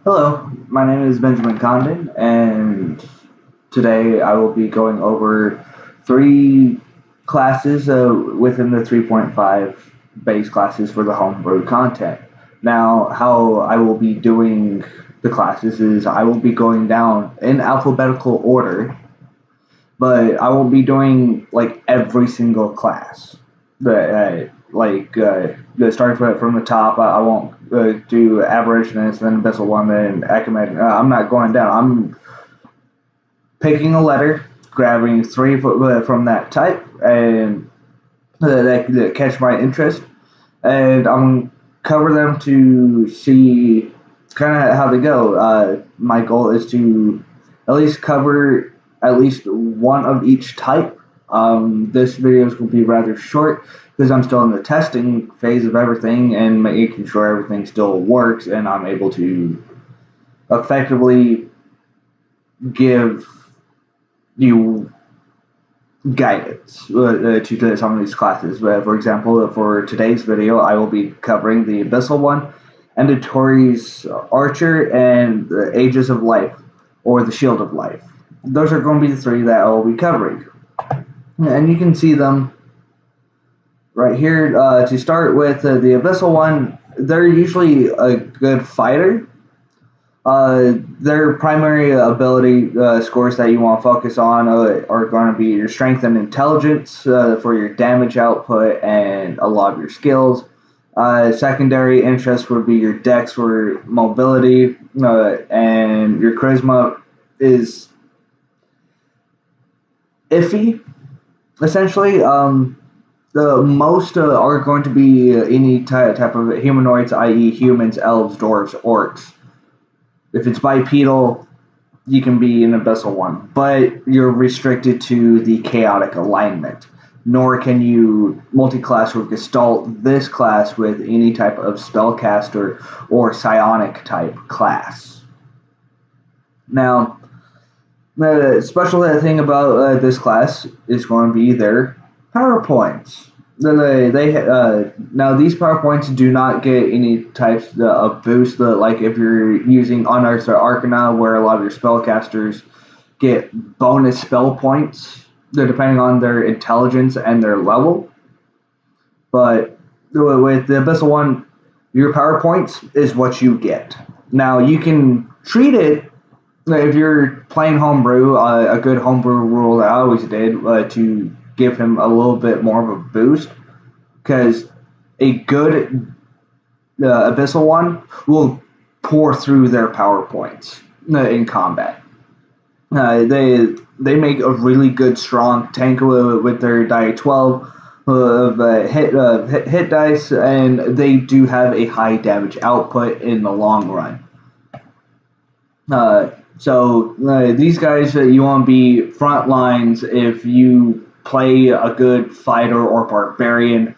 Hello, my name is Benjamin Condon, and today I will be going over three classes within the 3.5 base classes for the Homebrew content. Now, how I will be doing the classes is I will be going down in alphabetical order, but I will be doing like every single class. Starting from the top, I won't do aborigines, then abyssal one, then ecomed. I'm not going down. I'm picking a letter, grabbing three from that type, and that catch my interest, and I'm cover them to see kind of how they go. My goal is to at least cover at least one of each type. This video is going to be rather short because I'm still in the testing phase of everything and making sure everything still works and I'm able to effectively give you guidance to some of these classes. For example, for today's video, I will be covering the abyssal one, adintorys archer, and the aegis of life, or the shield of life. Those are going to be the three that I will be covering. And you can see them right here. To start with, the abyssal one, they're usually a good fighter. Their primary ability scores that you want to focus on are going to be your strength and intelligence for your damage output and a lot of your skills. Secondary interest would be your dex for mobility, and your charisma is iffy, essentially. The most are going to be any type of humanoids, i.e. humans, elves, dwarves, orcs. If it's bipedal, you can be an abyssal one, but you're restricted to the chaotic alignment. Nor can you multi-class or gestalt this class with any type of spellcaster or psionic type class. Now, the special thing about this class is going to be their power points. Now these power points do not get any types of boost. Like if you're using Unearthed or Arcana, where a lot of your spellcasters get bonus spell points, depending on their intelligence and their level. But with the abyssal one, your power points is what you get. Now you can treat it, if you're playing Homebrew, a good Homebrew rule that I always did to give him a little bit more of a boost, because a good abyssal one will pour through their power points in combat. They make a really good strong tank with their die 12 of hit dice, and they do have a high damage output in the long run. So these guys, you want to be front lines if you play a good fighter or barbarian.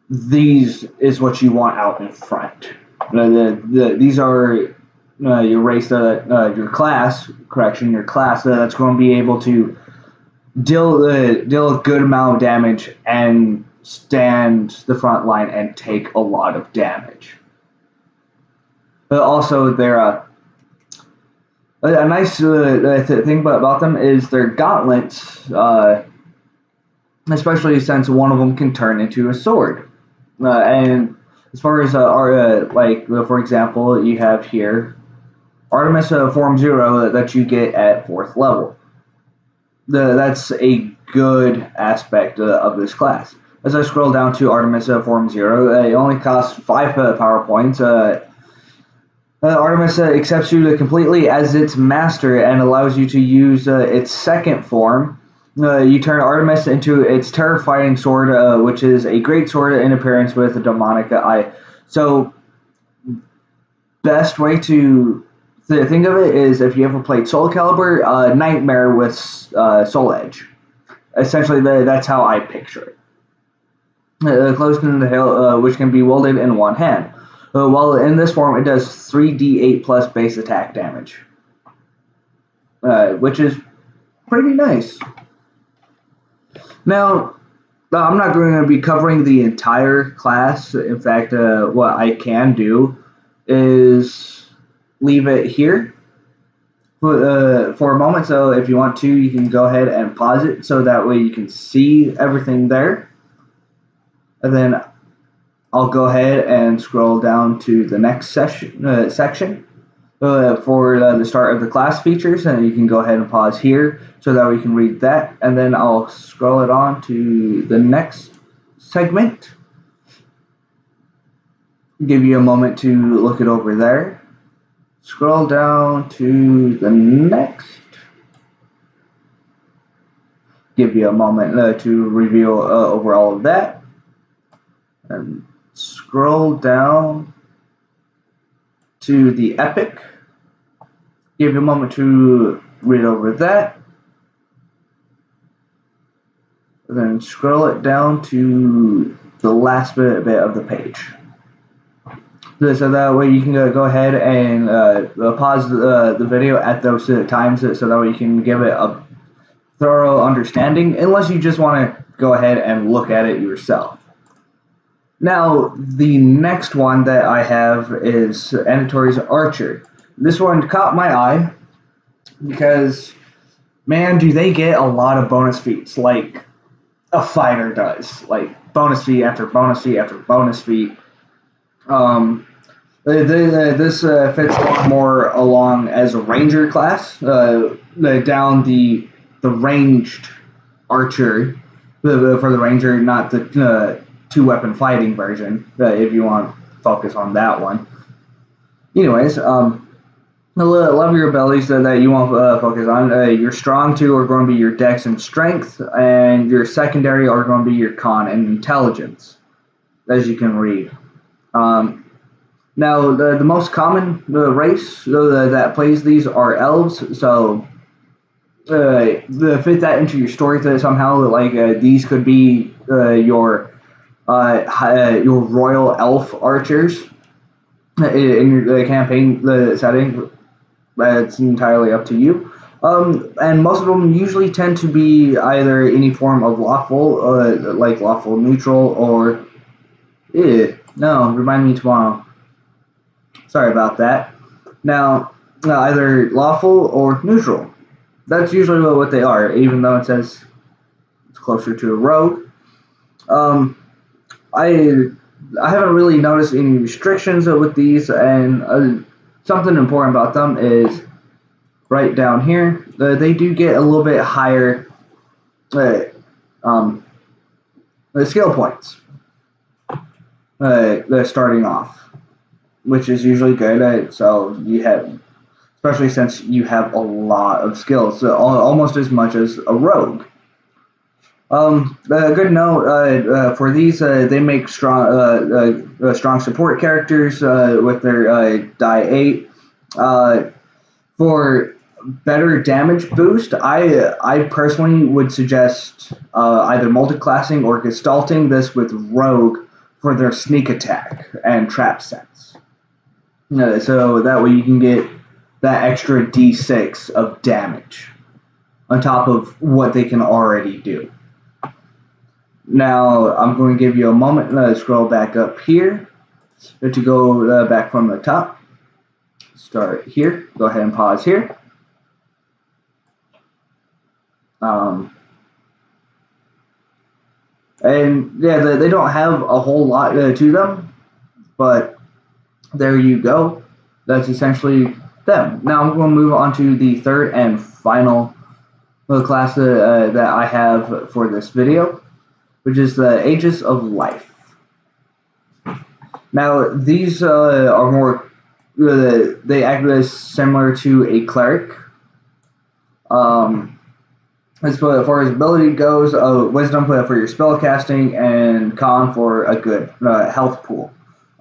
These is what you want out in front. These are your race, your class. Your class that's going to be able to deal a good amount of damage and stand the front line and take a lot of damage. But also, they're a nice thing about them is their gauntlets. Especially since one of them can turn into a sword. And as far as, for example, you have here Artemis Form 0 that you get at 4th level. That's a good aspect of this class. As I scroll down to Artemis Form 0, it only costs 5 power points. Artemis accepts you completely as its master and allows you to use its second form. You turn Artemis into its terrifying sword, which is a great sword in appearance with a demonic eye. So, best way to think of it is if you ever played Soul Calibur, Nightmare with Soul Edge. Essentially, that's how I picture it. Closed in the hill, which can be wielded in one hand. While in this form, it does 3d8 plus base attack damage, which is pretty nice. Now, I'm not going to be covering the entire class. In fact, what I can do is leave it here for a moment. So if you want to, you can go ahead and pause it so that way you can see everything there. And then I'll go ahead and scroll down to the next section for the start of the class features, and you can go ahead and pause here so that we can read that, and then I'll scroll it on to the next segment. Give you a moment to look it over there. Scroll down to the next. Give you a moment to review over all of that. And scroll down to the epic. Give you a moment to read over that. And then scroll it down to the last bit of the page. So that way you can go ahead and pause the video at those times so that way you can give it a thorough understanding, unless you just want to go ahead and look at it yourself. Now, the next one that I have is adintorys Archer. This one caught my eye because, man, do they get a lot of bonus feats like a fighter does. Like, bonus feat after bonus feat after bonus feat. This fits more along as a ranger class, down the ranged archer for the ranger, not the two-weapon fighting version, if you want to focus on that one. Anyways, a lot of your abilities that you want to focus on, your strong two are going to be your dex and strength, and your secondary are going to be your con and intelligence, as you can read. Now, the most common race that plays these are elves, so fit that into your story somehow. Like these could be your royal elf archers in your campaign setting. It's entirely up to you. And most of them usually tend to be either any form of lawful, like lawful neutral, or no, remind me tomorrow. Sorry about that. Now, either lawful or neutral. That's usually what they are, even though it says it's closer to a rogue. I haven't really noticed any restrictions with these, and something important about them is right down here. They do get a little bit higher skill points. They're starting off, which is usually good. So you have, especially since you have a lot of skills, so almost as much as a rogue. A good note for these, they make strong support characters with their die 8. For better damage boost, I personally would suggest either multiclassing or gestalting this with rogue for their sneak attack and trap sense. So that way you can get that extra d6 of damage on top of what they can already do. Now, I'm going to give you a moment to scroll back up here to go back from the top. Start here. Go ahead and pause here. And yeah, they don't have a whole lot to them, but there you go. That's essentially them. Now I'm going to move on to the third and final class that I have for this video, which is the Aegis of Life. Now, these are more, they act as similar to a cleric. As far as ability goes, wisdom for your spell casting, and con for a good health pool.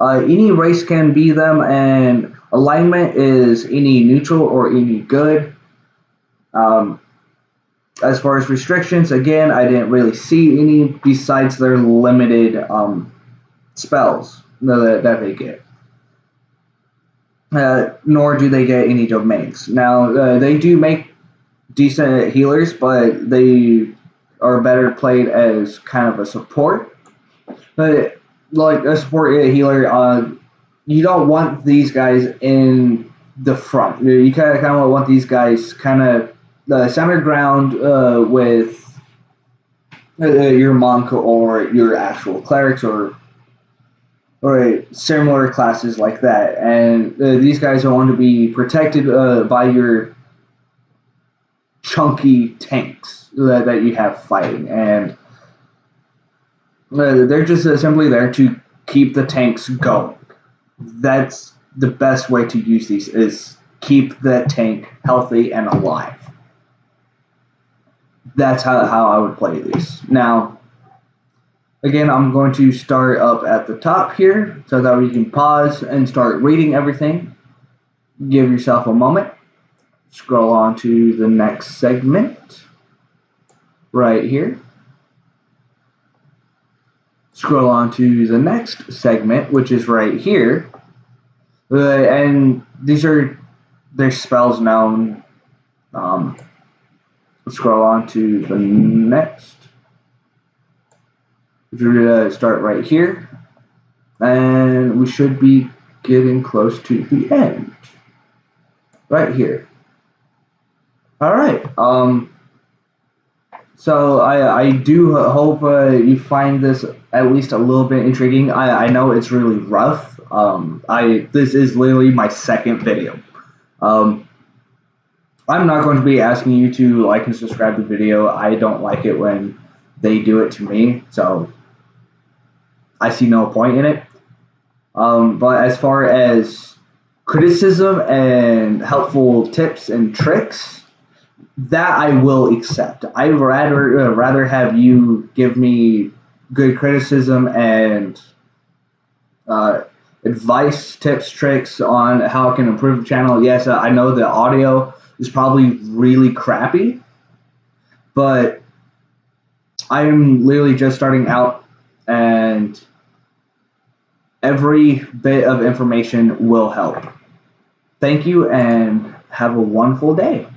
Any race can be them, and alignment is any neutral or any good. As far as restrictions, again, I didn't really see any besides their limited spells that they get. Nor do they get any domains. Now, they do make decent healers, but they are better played as kind of a support. But like a support healer, you don't want these guys in the front. You kind of want these guys kind of the center ground with your monk or your actual clerics or similar classes like that. And these guys are going to be protected by your chunky tanks that you have fighting, and they're just simply there to keep the tanks going. That's the best way to use these, is keep the tank healthy and alive. That's how I would play these. Now, again, I'm going to start up at the top here so that we can pause and start reading everything. Give yourself a moment. Scroll on to the next segment right here. Scroll on to the next segment, which is right here. And these are their spells known. Scroll on to the next. We're going to start right here. And we should be getting close to the end. Right here. Alright. So I do hope you find this at least a little bit intriguing. I know it's really rough. This is literally my second video. I'm not going to be asking you to like and subscribe to the video. I don't like it when they do it to me, so I see no point in it. But as far as criticism and helpful tips and tricks, that I will accept. I'd rather have you give me good criticism and advice, tips, tricks on how I can improve the channel. Yes, I know the audio is probably really crappy, but I'm literally just starting out, and every bit of information will help. Thank you, and have a wonderful day.